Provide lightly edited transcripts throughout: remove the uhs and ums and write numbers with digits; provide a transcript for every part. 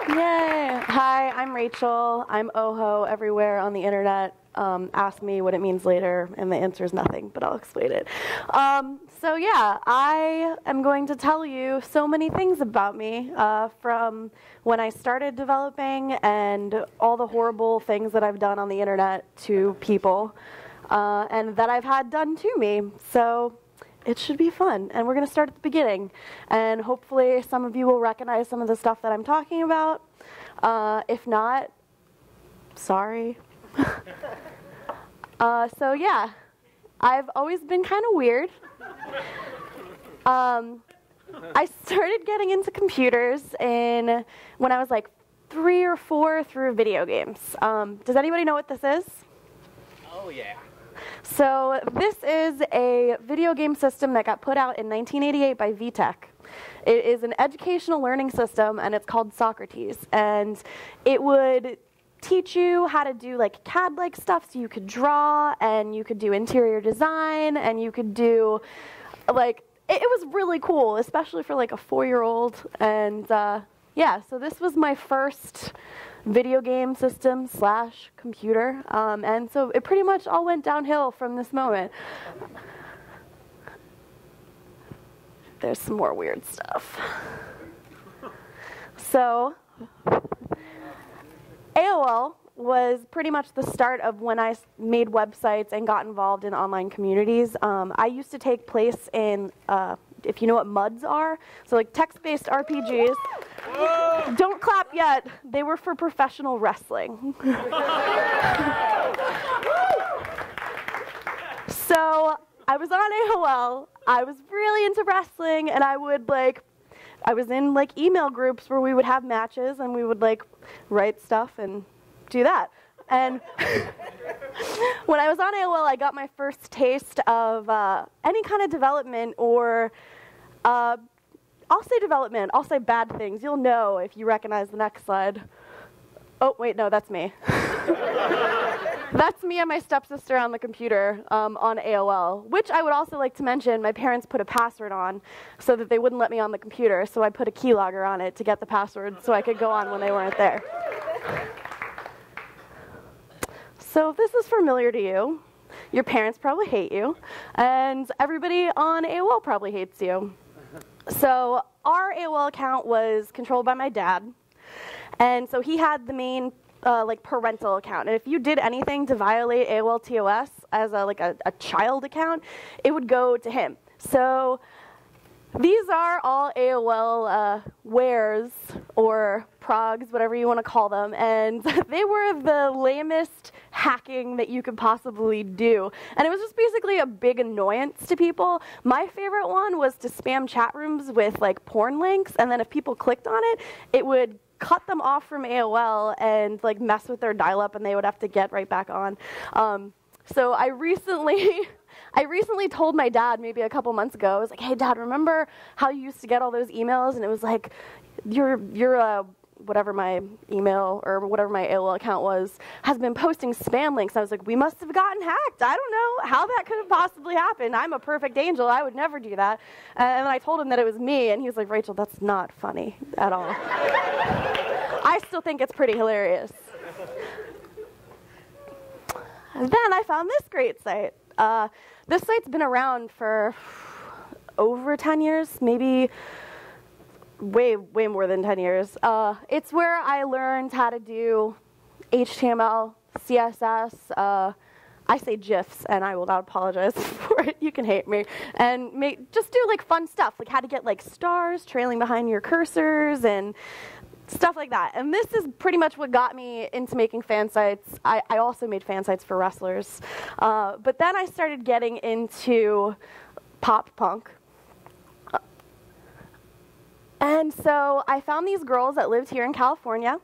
Yay! Hi, I'm Rachel. I'm Oho everywhere on the internet. Ask me what it means later, and the answer is nothing, but I'll explain it. So yeah, I am going to tell you so many things about me, from when I started developing and all the horrible things that I've done on the internet to people, and that I've had done to me. So it should be fun, and we're going to start at the beginning, and hopefully some of you will recognize some of the stuff that I'm talking about. If not, sorry. So yeah, I've always been kind of weird. I started getting into computers when I was like 3 or 4 through video games. Does anybody know what this is? Oh yeah. So this is a video game system that got put out in 1988 by VTech. It is an educational learning system, and it's called Socrates. And it would teach you how to do like CAD-like stuff, so you could draw, and you could do interior design, and you could do like, it was really cool, especially for like a 4-year-old. And yeah, so this was my first video game system / computer, and so it pretty much all went downhill from this moment. There's some more weird stuff. So AOL was pretty much the start of when I made websites and got involved in online communities. I used to take place in, if you know what MUDs are, so like text-based RPGs. Whoa. Don't clap yet. They were for professional wrestling. So I was on AOL. I was really into wrestling, and I was in like email groups where we would have matches, and we would like write stuff and do that. And when I was on AOL, I got my first taste of any kind of development, or I'll say development, I'll say bad things. You'll know if you recognize the next slide. Oh, wait, no, that's me. That's me and my stepsister on the computer on AOL, which I would also like to mention, my parents put a password on so that they wouldn't let me on the computer, so I put a keylogger on it to get the password so I could go on when they weren't there. So if this is familiar to you, your parents probably hate you, and everybody on AOL probably hates you. So our AOL account was controlled by my dad, and so he had the main like parental account. And if you did anything to violate AOL TOS as a child account, it would go to him. So these are all AOL wares, or prags, whatever you want to call them, and they were the lamest hacking that you could possibly do. And it was just basically a big annoyance to people. My favorite one was to spam chat rooms with like porn links, and then if people clicked on it, it would cut them off from AOL and like mess with their dial-up, and they would have to get right back on. So I recently told my dad, maybe a couple months ago, I was like, hey Dad, remember how you used to get all those emails? And it was like, you're whatever my email or whatever my AOL account was, has been posting spam links. I was like, we must have gotten hacked. I don't know how that could have possibly happened. I'm a perfect angel. I would never do that. And I told him that it was me, and he was like, Rachel, that's not funny at all. I still think it's pretty hilarious. And then I found this great site. This site's been around for over 10 years, maybe way more than 10 years. It's where I learned how to do HTML, CSS, I say GIFs, and I will not apologize for it. You can hate me. And just do like fun stuff, like how to get like stars trailing behind your cursors and stuff like that. And this is pretty much what got me into making fan sites. I also made fan sites for wrestlers. But then I started getting into pop punk. And so I found these girls that lived here in California.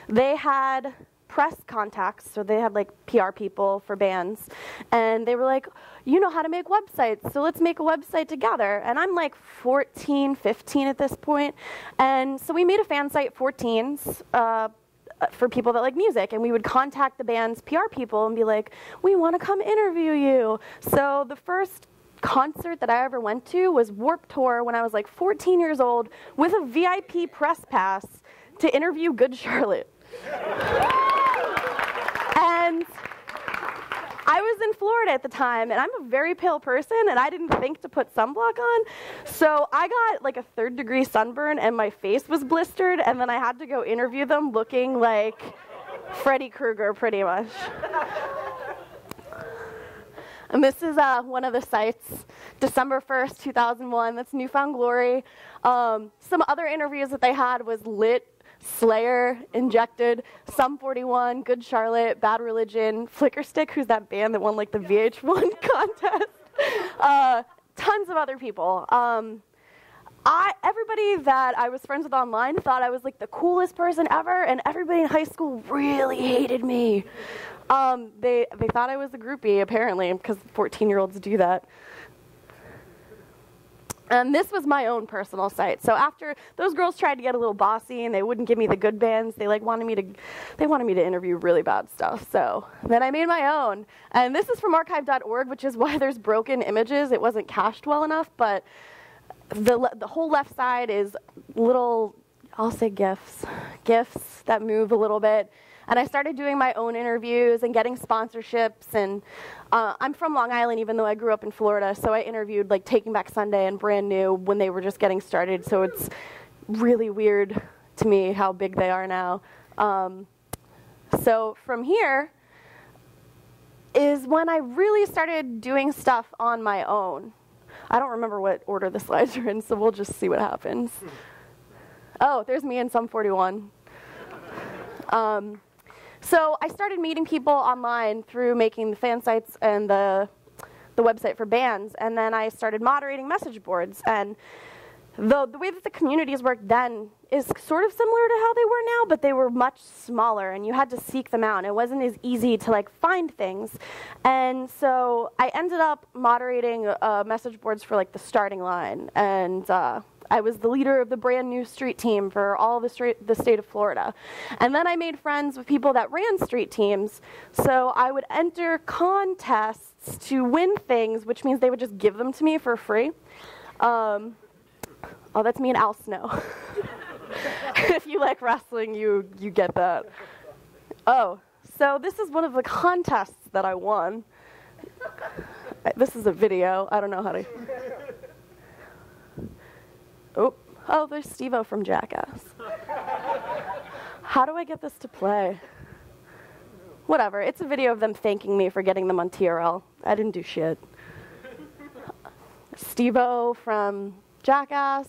They had press contacts, so they had like PR people for bands, and they were like, you know how to make websites, so let's make a website together. And I'm like 14, 15 at this point, and so we made a fan site for teens for people that like music, and we would contact the band's PR people and be like, we want to come interview you. So the first concert that I ever went to was Warped Tour when I was like 14 years old with a VIP press pass to interview Good Charlotte. And I was in Florida at the time, and I'm a very pale person, and I didn't think to put sunblock on. So I got like a 3rd-degree sunburn, and my face was blistered, and then I had to go interview them looking like Freddy Krueger, pretty much. And this is one of the sites, December 1st, 2001. That's Newfound Glory. Some other interviews that they had was Lit, Slayer, Injected, Sum 41, Good Charlotte, Bad Religion, Flicker Stick, who's that band that won like the VH1 contest. Tons of other people. Everybody that I was friends with online thought I was like the coolest person ever, and everybody in high school really hated me. They thought I was a groupie, apparently, because 14-year-olds do that. And this was my own personal site. So after those girls tried to get a little bossy and they wouldn't give me the good bands, they wanted me to interview really bad stuff. So then I made my own. And this is from archive.org, which is why there's broken images. It wasn't cached well enough, but the whole left side is little, I'll say GIFs that move a little bit. And I started doing my own interviews and getting sponsorships. And I'm from Long Island, even though I grew up in Florida. So I interviewed like Taking Back Sunday and Brand New when they were just getting started. So it's really weird to me how big they are now. So from here is when I really started doing stuff on my own. I don't remember what order the slides are in, so we'll just see what happens. Oh, there's me in Sum 41. So I started meeting people online through making the fan sites and the website for bands, and then I started moderating message boards. And the way that the communities worked then is sort of similar to how they were now, but they were much smaller, and you had to seek them out. It wasn't as easy to like find things. And so I ended up moderating message boards for like the starting line, and I was the leader of the Brand New street team for all the state of Florida. And then I made friends with people that ran street teams, so I would enter contests to win things, which means they would just give them to me for free. Oh, that's me and Al Snow. If you like wrestling, you get that. Oh, so this is one of the contests that I won. This is a video. I don't know how to... Oh, there's Steve-O from Jackass. How do I get this to play? Whatever. It's a video of them thanking me for getting them on TRL. I didn't do shit. Steve-O from Jackass.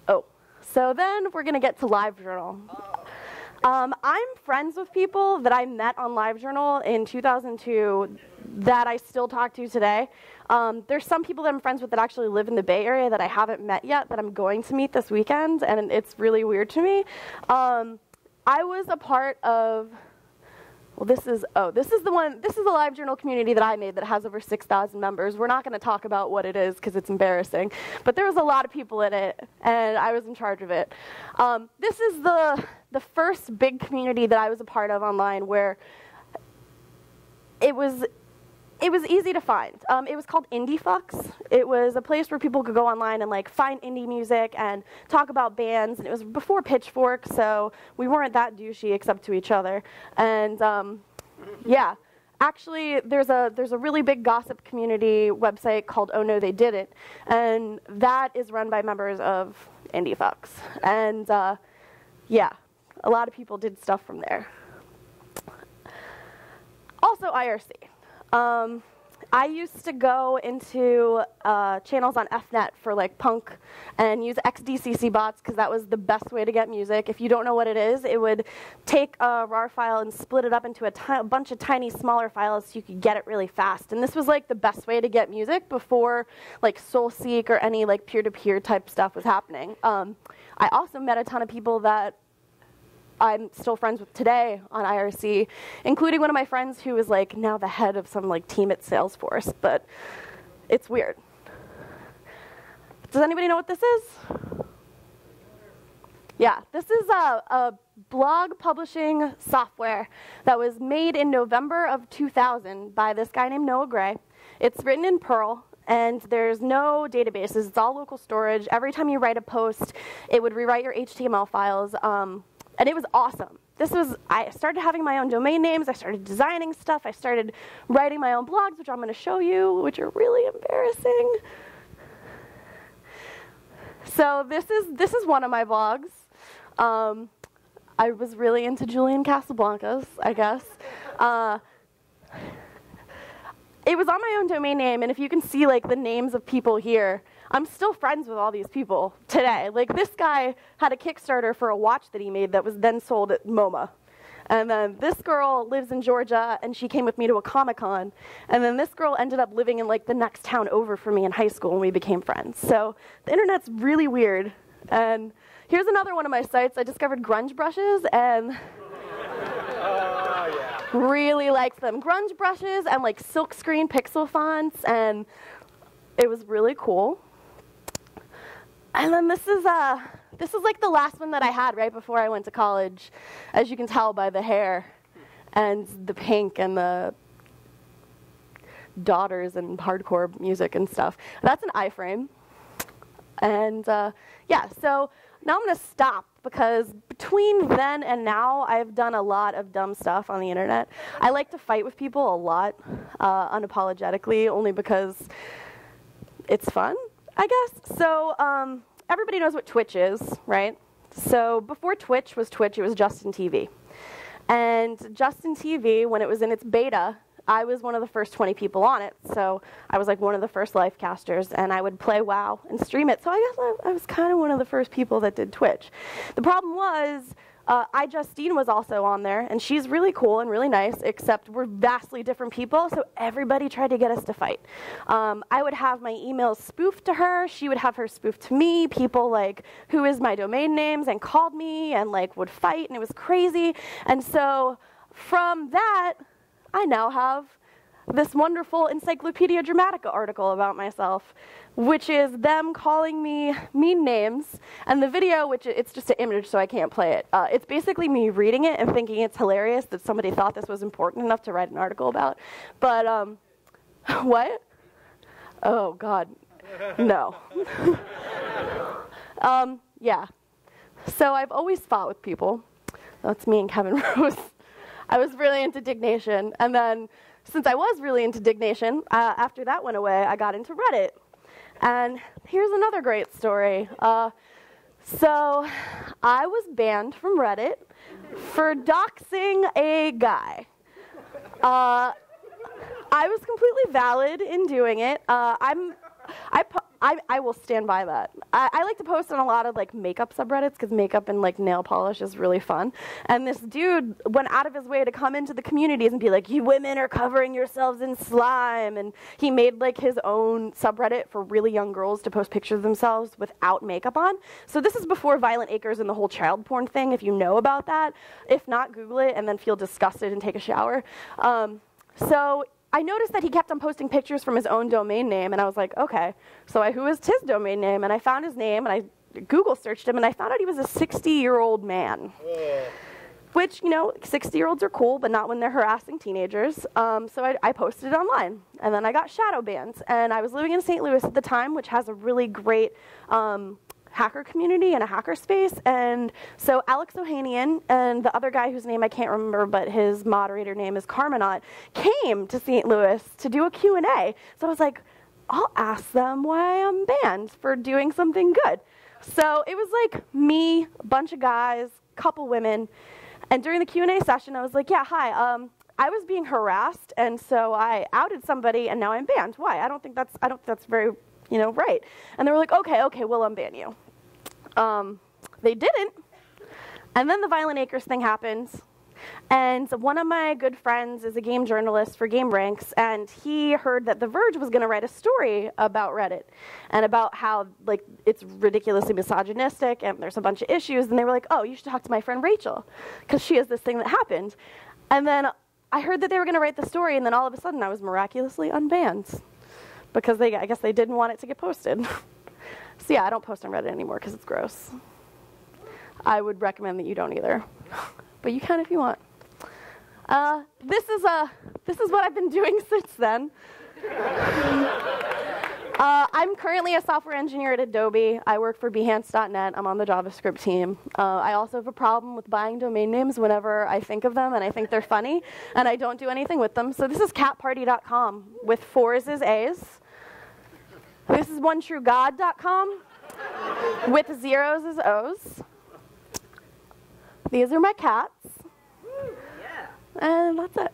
Oh, so then we're going to get to LiveJournal. I'm friends with people that I met on LiveJournal in 2002 that I still talk to today. There's some people that I'm friends with that actually live in the Bay Area that I haven't met yet that I'm going to meet this weekend, and it's really weird to me. I was a part of... Well, this is the LiveJournal community that I made that has over 6,000 members. We're not going to talk about what it is because it's embarrassing, but there was a lot of people in it, and I was in charge of it. This is the first big community that I was a part of online where it was easy to find. It was called Indie Fucks. It was a place where people could go online and like find indie music and talk about bands. And it was before Pitchfork, so we weren't that douchey except to each other. And yeah, actually, there's a really big gossip community website called Oh No They Didn't, and that is run by members of Indie Fucks. And yeah, a lot of people did stuff from there. Also, IRC. I used to go into channels on FNet for like punk and use XDCC bots because that was the best way to get music. If you don't know what it is, it would take a RAR file and split it up into a bunch of tiny smaller files so you could get it really fast. And this was like the best way to get music before like SoulSeek or any like peer-to-peer type stuff was happening. I also met a ton of people that I'm still friends with today on IRC, including one of my friends who is like now the head of some like team at Salesforce, but it's weird. Does anybody know what this is? Yeah, this is a blog publishing software that was made in November of 2000 by this guy named Noah Gray. It's written in Perl, and there's no databases. It's all local storage. Every time you write a post, it would rewrite your HTML files, and it was awesome. I started having my own domain names. I started designing stuff. I started writing my own blogs, which I'm going to show you, which are really embarrassing. So this is one of my blogs. I was really into Julian Casablancas, I guess. It was on my own domain name, and if you can see like the names of people here, I'm still friends with all these people today. Like this guy had a Kickstarter for a watch that he made that was then sold at MoMA. And then this girl lives in Georgia, and she came with me to a Comic-Con. And then this girl ended up living in like the next town over from me in high school, and we became friends. So the internet's really weird. And here's another one of my sites. I discovered grunge brushes, and really liked them. Grunge brushes and like silkscreen pixel fonts, and it was really cool. And then this is like the last one that I had right before I went to college, as you can tell by the hair and the pink and the daughters and hardcore music and stuff. That's an iframe. And yeah, so now I'm going to stop, because between then and now, I've done a lot of dumb stuff on the internet. I like to fight with people a lot, unapologetically, only because it's fun, I guess. So everybody knows what Twitch is, right? So before Twitch was Twitch, it was Justin TV. And Justin TV, when it was in its beta, I was one of the first 20 people on it, so I was like one of the first live casters, and I would play WoW and stream it. So I guess I was kind of one of the first people that did Twitch. The problem was, Justine was also on there, and she's really cool and really nice, except we're vastly different people, so everybody tried to get us to fight. I would have my emails spoofed to her, she would have her spoofed to me, people like, who is my domain names, and called me, and like would fight, and it was crazy. And so from that, I now have this wonderful Encyclopedia Dramatica article about myself, which is them calling me mean names, and the video, which it's just an image so I can't play it. It's basically me reading it and thinking it's hilarious that somebody thought this was important enough to write an article about. But, what? Oh, God, no. Yeah, so I've always fought with people. That's me and Kevin Rose. I was really into dignation, and then since I was really into dignation, after that went away, I got into Reddit. And here's another great story. So I was banned from Reddit for doxing a guy. I was completely valid in doing it. I will stand by that. I like to post on a lot of like makeup subreddits, because makeup and like nail polish is really fun. And this dude went out of his way to come into the communities and be like, "You women are covering yourselves in slime." And he made like his own subreddit for really young girls to post pictures of themselves without makeup on. So this is before Violent Acres and the whole child porn thing, if you know about that. If not, Google it and then feel disgusted and take a shower. So I noticed that he kept on posting pictures from his own domain name, and I was like, okay, so I whoised his domain name, and I found his name, and I Google searched him, and I found out he was a 60-year-old man. Which, you know, 60-year-olds are cool, but not when they're harassing teenagers. So I posted it online, and then I got shadow banned. And I was living in St. Louis at the time, which has a really great hacker community and a hacker space. And so Alex Ohanian and the other guy whose name I can't remember, but his moderator name is Carminaut, came to St. Louis to do a Q&A. So I was like, I'll ask them why I'm banned for doing something good. So it was like me, a bunch of guys, couple women. And during the Q&A session, I was like, yeah, hi, I was being harassed, and so I outed somebody, and now I'm banned. Why? I don't think that's very, you know, right. And they were like, okay, we'll unban you. They didn't. And then the Violent Acres thing happens. And one of my good friends is a game journalist for Game Ranks, and he heard that The Verge was going to write a story about Reddit and about how like it's ridiculously misogynistic and there's a bunch of issues. And they were like, oh, you should talk to my friend Rachel, because she has this thing that happened. And then I heard that they were going to write the story, and then all of a sudden I was miraculously unbanned because I guess they didn't want it to get posted. So yeah, I don't post on Reddit anymore because it's gross. I would recommend that you don't either, but you can if you want. This is what I've been doing since then. I'm currently a software engineer at Adobe. I work for Behance.net. I'm on the JavaScript team. I also have a problem with buying domain names whenever I think of them and I think they're funny, and I don't do anything with them. So this is catparty.com with 4s as A's. This is onetruegod.com with 0s as O's. These are my cats. And that's it.